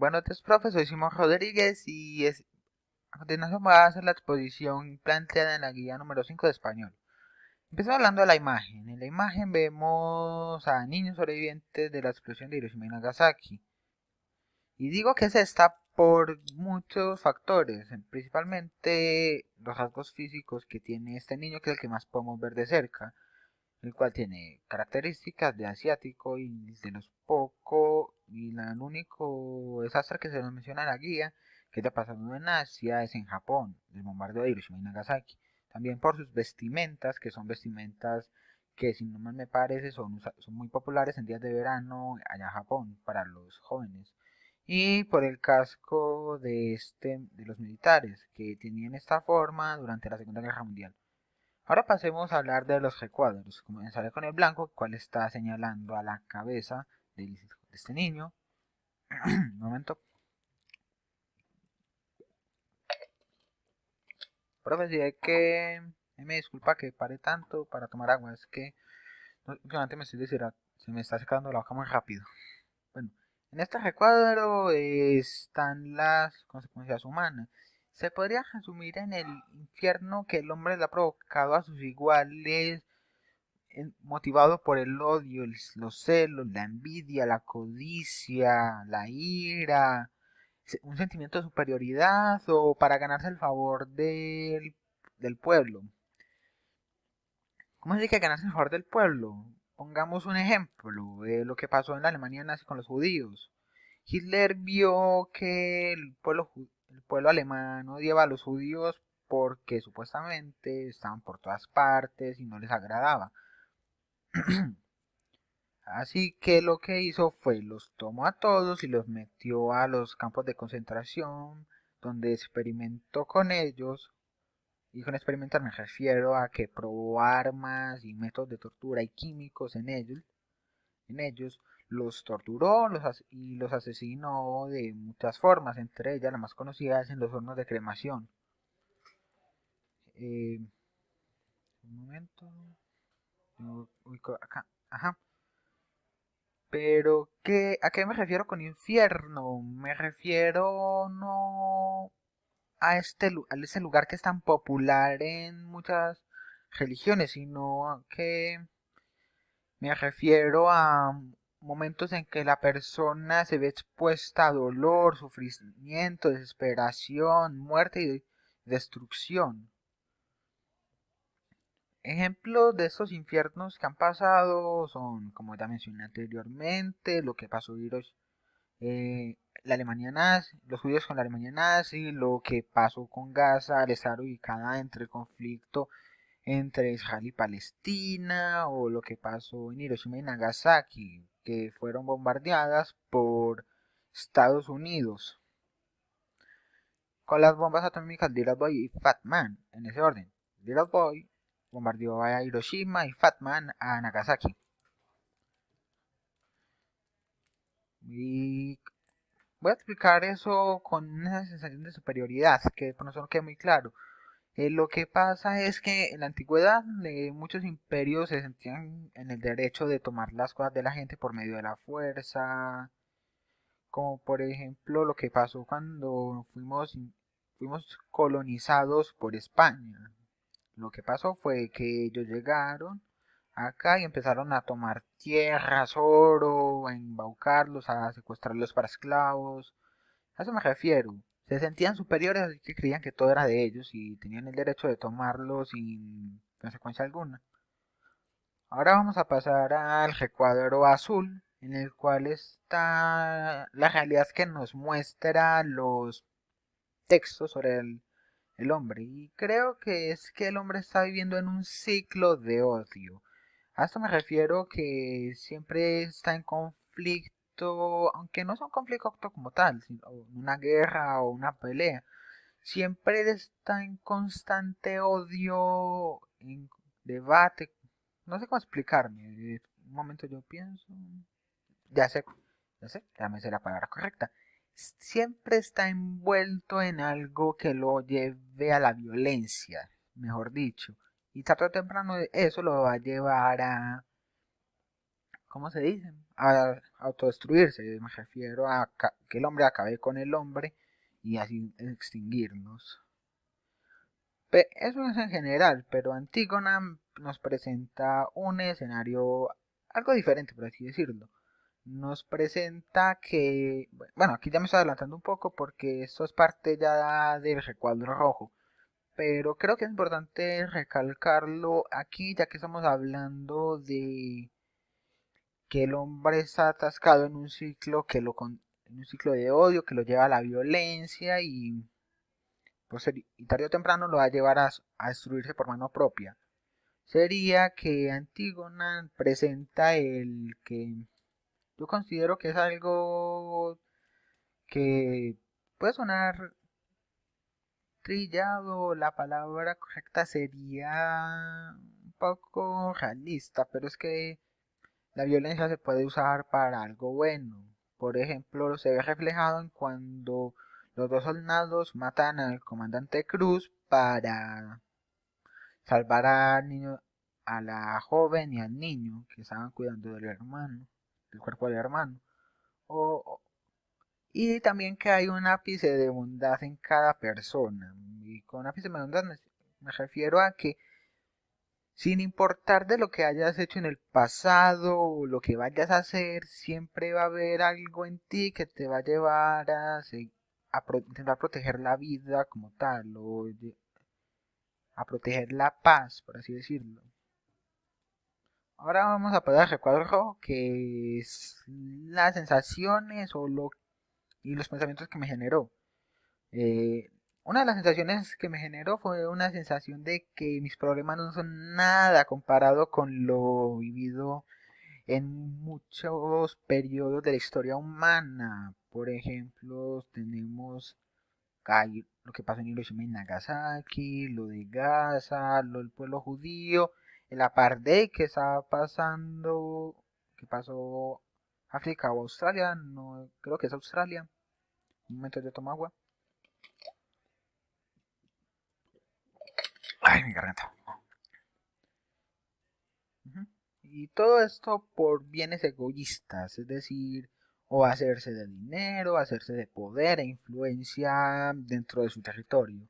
Buenos días, profe. Soy Simón Rodríguez y a continuación voy a hacer la exposición planteada en la guía número 5 de español. Empezamos hablando de la imagen. En la imagen vemos a niños sobrevivientes de la explosión de Hiroshima y Nagasaki. Y digo que es esta por muchos factores, principalmente los rasgos físicos que tiene este niño, que es el que más podemos ver de cerca, el cual tiene características de asiático y de los poco y el único desastre que se nos menciona en la guía que está pasando en Asia es en Japón, el bombardeo de Hiroshima y Nagasaki. También por sus vestimentas, que son vestimentas que si no mal me parece son muy populares en días de verano allá en Japón para los jóvenes. Y por el casco de los militares que tenían esta forma durante la Segunda Guerra Mundial. Ahora pasemos a hablar de los recuadros. Comenzaré con el blanco, el cual está señalando a la cabeza de este niño. Un momento. Profe, si hay que... me disculpa que pare tanto para tomar agua. Es que últimamente se me está secando la boca muy rápido. Bueno, en este recuadro están las consecuencias humanas. Se podría resumir en el infierno que el hombre le ha provocado a sus iguales motivado por el odio, los celos, la envidia, la codicia, la ira, un sentimiento de superioridad o para ganarse el favor del pueblo. ¿Cómo se dice que ganarse el favor del pueblo? Pongamos un ejemplo de lo que pasó en la Alemania nazi con los judíos. Hitler vio que el pueblo alemán odiaba a los judíos porque supuestamente estaban por todas partes y no les agradaba. Así que lo que hizo fue los tomó a todos y los metió a los campos de concentración, donde experimentó con ellos. Y con experimentar me refiero a que probó armas y métodos de tortura y químicos en ellos los torturó y los asesinó de muchas formas, entre ellas la más conocida es en los hornos de cremación. Un momento, ubico acá, ajá. Pero, ¿a qué me refiero con infierno? Me refiero no a ese lugar que es tan popular en muchas religiones, sino a que me refiero a momentos en que la persona se ve expuesta a dolor, sufrimiento, desesperación, muerte y destrucción. Ejemplos de estos infiernos que han pasado son, como ya mencioné anteriormente, lo que pasó en la Alemania nazi, los judíos con la Alemania nazi, lo que pasó con Gaza al estar ubicada entre el conflicto entre Israel y Palestina, o lo que pasó en Hiroshima y Nagasaki, que fueron bombardeadas por Estados Unidos con las bombas atómicas Little Boy y Fat Man, en ese orden. Little Boy bombardeó a Hiroshima y Fat Man a Nagasaki. Y voy a explicar eso con una sensación de superioridad, que por nosotros queda muy claro. Lo que pasa es que en la antigüedad muchos imperios se sentían en el derecho de tomar las cosas de la gente por medio de la fuerza, como por ejemplo lo que pasó cuando fuimos colonizados por España. Lo que pasó fue que ellos llegaron acá y empezaron a tomar tierras, oro, a embaucarlos, a secuestrarlos para esclavos. A eso me refiero. Se sentían superiores, así que creían que todo era de ellos y tenían el derecho de tomarlo sin consecuencia alguna. Ahora vamos a pasar al recuadro azul, en el cual está la realidad que nos muestra los textos sobre el hombre. Y creo que es que el hombre está viviendo en un ciclo de odio. A esto me refiero que siempre está en conflicto, aunque no es un conflicto como tal, sino una guerra o una pelea. Siempre está en constante odio, en debate. No sé cómo explicarme. Un momento yo pienso. Ya sé, ya me sé la palabra correcta. Siempre está envuelto en algo que lo lleve a la violencia, mejor dicho. Y tarde o temprano eso lo va a llevar a, ¿cómo se dice? a autodestruirse. Me refiero a que el hombre acabe con el hombre y así extinguirnos. Eso es en general, pero Antígona nos presenta un escenario algo diferente, por así decirlo. Nos presenta que, bueno, aquí ya me estoy adelantando un poco porque esto es parte ya del recuadro rojo, pero creo que es importante recalcarlo aquí ya que estamos hablando de que el hombre está atascado en un ciclo en un ciclo de odio que lo lleva a la violencia pues, y tarde o temprano lo va a llevar a destruirse por mano propia. Sería que Antígona presenta el que yo considero que es algo que puede sonar trillado, la palabra correcta sería un poco realista, pero es que la violencia se puede usar para algo bueno. Por ejemplo, se ve reflejado en cuando los dos soldados matan al comandante Cruz para salvar al niño, a la joven y al niño que estaban cuidando del hermano, del cuerpo del hermano. O, y también que hay un ápice de bondad en cada persona. Y con ápice de bondad me refiero a que sin importar de lo que hayas hecho en el pasado o lo que vayas a hacer, siempre va a haber algo en ti que te va a llevar a intentar proteger la vida como tal, o a proteger la paz, por así decirlo. Ahora vamos a pasar al recuadro rojo, que es las sensaciones y los pensamientos que me generó. Eh, una de las sensaciones que me generó fue una sensación de que mis problemas no son nada comparado con lo vivido en muchos periodos de la historia humana. Por ejemplo, tenemos lo que pasó en Hiroshima y Nagasaki, lo de Gaza, lo del pueblo judío, el apartheid que estaba pasando, que pasó África o Australia, no creo que es Australia. Un momento yo tomo agua. Ay, mi garganta. Y todo esto por bienes egoístas, es decir, o hacerse de dinero, hacerse de poder e influencia dentro de su territorio.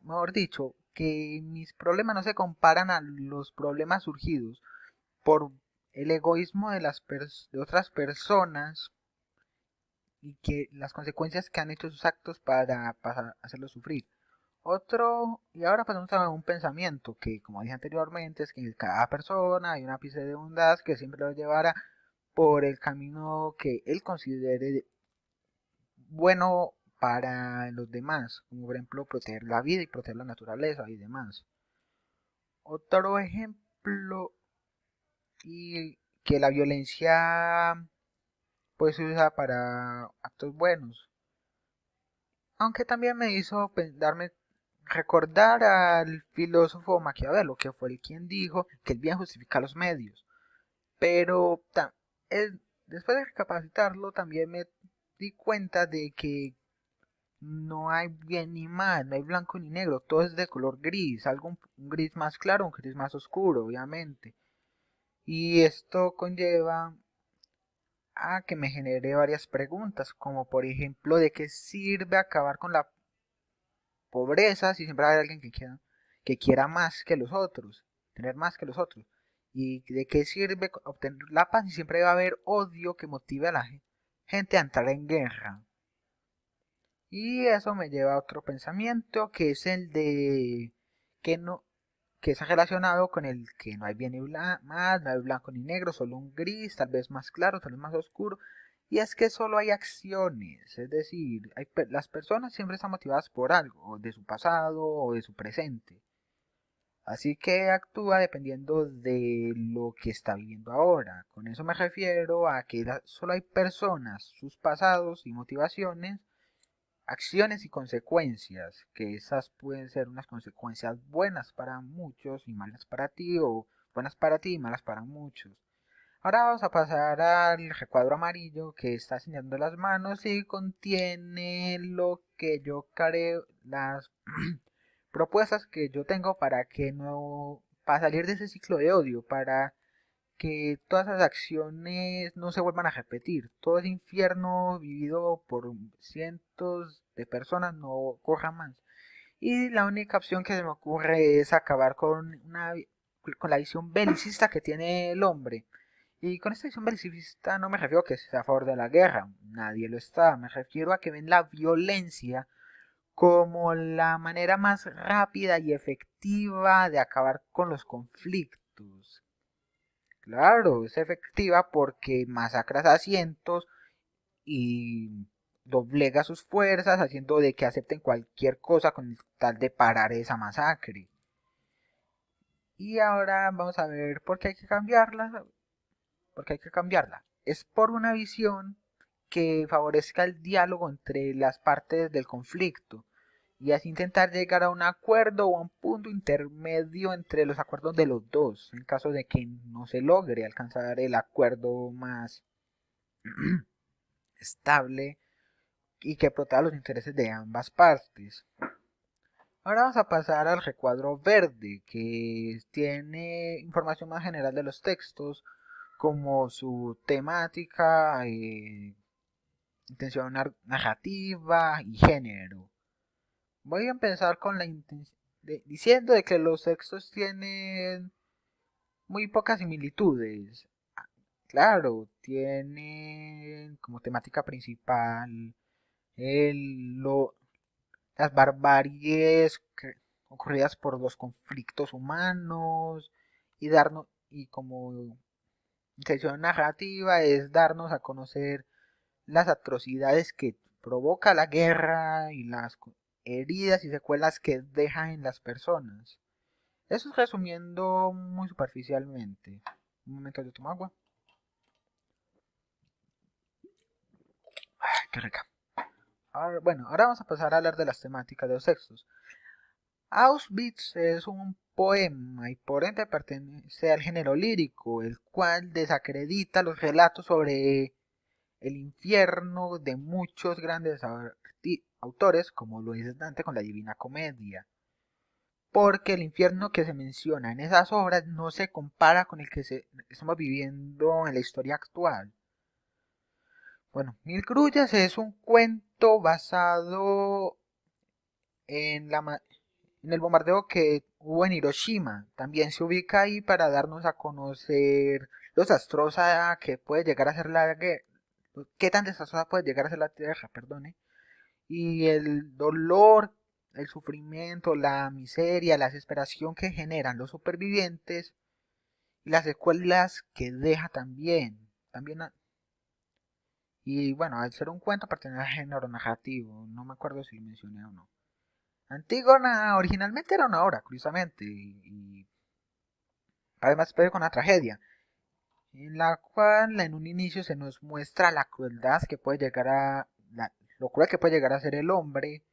Mejor dicho, que mis problemas no se comparan a los problemas surgidos por el egoísmo de otras personas y que las consecuencias que han hecho sus actos para hacerlos sufrir. Y ahora pasamos a un pensamiento que, como dije anteriormente, es que en cada persona hay una ápice de bondad que siempre lo llevará por el camino que él considere bueno para los demás, como por ejemplo proteger la vida y proteger la naturaleza y demás. Otro ejemplo, y que la violencia pues se usa para actos buenos, aunque también me hizo darme recordar al filósofo Maquiavelo, que fue el quien dijo que el bien justifica los medios. Pero después de recapacitarlo también me di cuenta de que no hay bien ni mal, no hay blanco ni negro, todo es de color gris, algo un gris más claro, un gris más oscuro, obviamente. Y esto conlleva a que me genere varias preguntas, como por ejemplo, ¿de qué sirve acabar con la pobreza si siempre hay alguien que quiera más que los otros, tener más que los otros? ¿Y de qué sirve obtener la paz si siempre va a haber odio que motive a la gente a entrar en guerra? Y eso me lleva a otro pensamiento que es el de que no que está relacionado con el que no hay bien ni mal, no hay blanco ni negro, solo un gris, tal vez más claro, tal vez más oscuro. Y es que solo hay acciones, es decir, las personas siempre están motivadas por algo, de su pasado o de su presente. Así que actúa dependiendo de lo que está viviendo ahora. Con eso me refiero a que solo hay personas, sus pasados y motivaciones, acciones y consecuencias, que esas pueden ser unas consecuencias buenas para muchos y malas para ti, o buenas para ti y malas para muchos. Ahora vamos a pasar al recuadro amarillo que está señalando las manos y contiene lo que yo creo, las propuestas que yo tengo para que no, para salir de ese ciclo de odio, para que todas esas acciones no se vuelvan a repetir. Todo ese infierno vivido por cientos de personas no ocurra más. Y la única opción que se me ocurre es acabar con la visión belicista que tiene el hombre. Y con esta visión belicista no me refiero a que sea a favor de la guerra, nadie lo está, me refiero a que ven la violencia como la manera más rápida y efectiva de acabar con los conflictos. Claro, es efectiva porque masacras a cientos y doblega sus fuerzas haciendo de que acepten cualquier cosa con tal de parar esa masacre. Y ahora vamos a ver por qué hay que cambiarla. Porque hay que cambiarla. Es por una visión que favorezca el diálogo entre las partes del conflicto y así intentar llegar a un acuerdo o a un punto intermedio entre los acuerdos de los dos, en caso de que no se logre alcanzar el acuerdo más estable y que proteja los intereses de ambas partes. Ahora vamos a pasar al recuadro verde, que tiene información más general de los textos, como su temática, intención narrativa y género. Voy a empezar con la diciendo de que los textos tienen muy pocas similitudes. Claro, tienen como temática principal el, lo, las barbaries ocurridas por los conflictos humanos y como intención narrativa es darnos a conocer las atrocidades que provoca la guerra y las heridas y secuelas que deja en las personas. Eso es resumiendo muy superficialmente. Un momento, yo tomo agua. Ay, qué rica. Ahora vamos a pasar a hablar de las temáticas de los textos. Auschwitz es un poema y por ende pertenece al género lírico, el cual desacredita los relatos sobre el infierno de muchos grandes autores, como lo es Dante con la Divina Comedia. Porque el infierno que se menciona en esas obras no se compara con el que estamos viviendo en la historia actual. Bueno, Mil Grullas es un cuento basado en, en el bombardeo que hubo en Hiroshima. También se ubica ahí para darnos a conocer lo desastrosa que puede llegar a ser la guerra, qué tan desastrosa puede llegar a ser la tierra, perdone, y el dolor, el sufrimiento, la miseria, la desesperación que generan los supervivientes y las secuelas que deja también y bueno, al ser un cuento pertenece al género narrativo, no me acuerdo si lo mencioné o no. Antígona originalmente era una obra, curiosamente, y además puede con una tragedia, en la cual en un inicio se nos muestra la crueldad que puede llegar lo cruel que puede llegar a ser el hombre,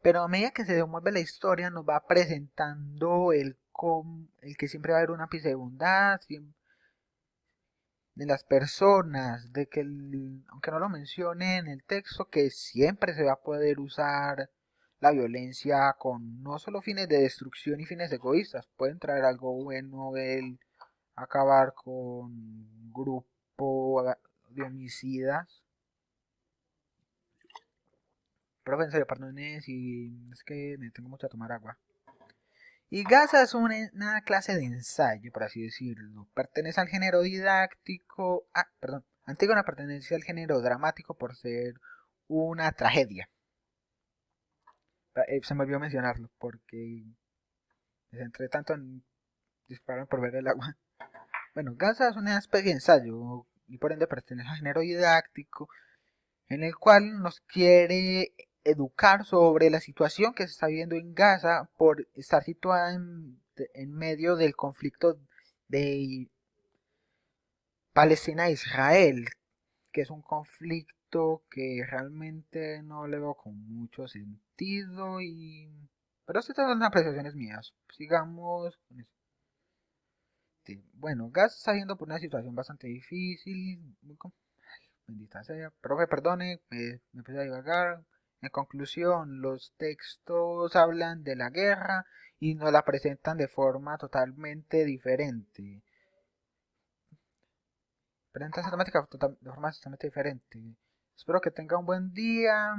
pero a medida que se demuelve la historia nos va presentando el que siempre va a haber una pieza de bondad de las personas, de que aunque no lo mencione en el texto, que siempre se va a poder usar la violencia con no solo fines de destrucción y fines egoístas, pueden traer algo bueno el acabar con un grupo de homicidas. Pero en serio, perdone si es que me tengo mucho a tomar agua. Y Gaza es una clase de ensayo, por así decirlo. Pertenece al género didáctico. Ah, perdón. Antígona pertenece al género dramático por ser una tragedia. Se me olvidó mencionarlo porque me centré tanto en disparar por ver el agua. Bueno, Gaza es una especie de ensayo y por ende pertenece al género didáctico en el cual nos quiere educar sobre la situación que se está viviendo en Gaza por estar situada en medio del conflicto de Palestina e Israel, que es un conflicto que realmente no le veo con mucho sentido y... Pero estas son apreciaciones mías. Sigamos con eso. Bueno, Gaza está viendo por una situación bastante difícil, bendita sea. Profe, perdone, me empecé a divagar. En conclusión, los textos hablan de la guerra y nos la presentan de forma totalmente diferente. presenta esa temática de forma totalmente diferente. Espero que tenga un buen día.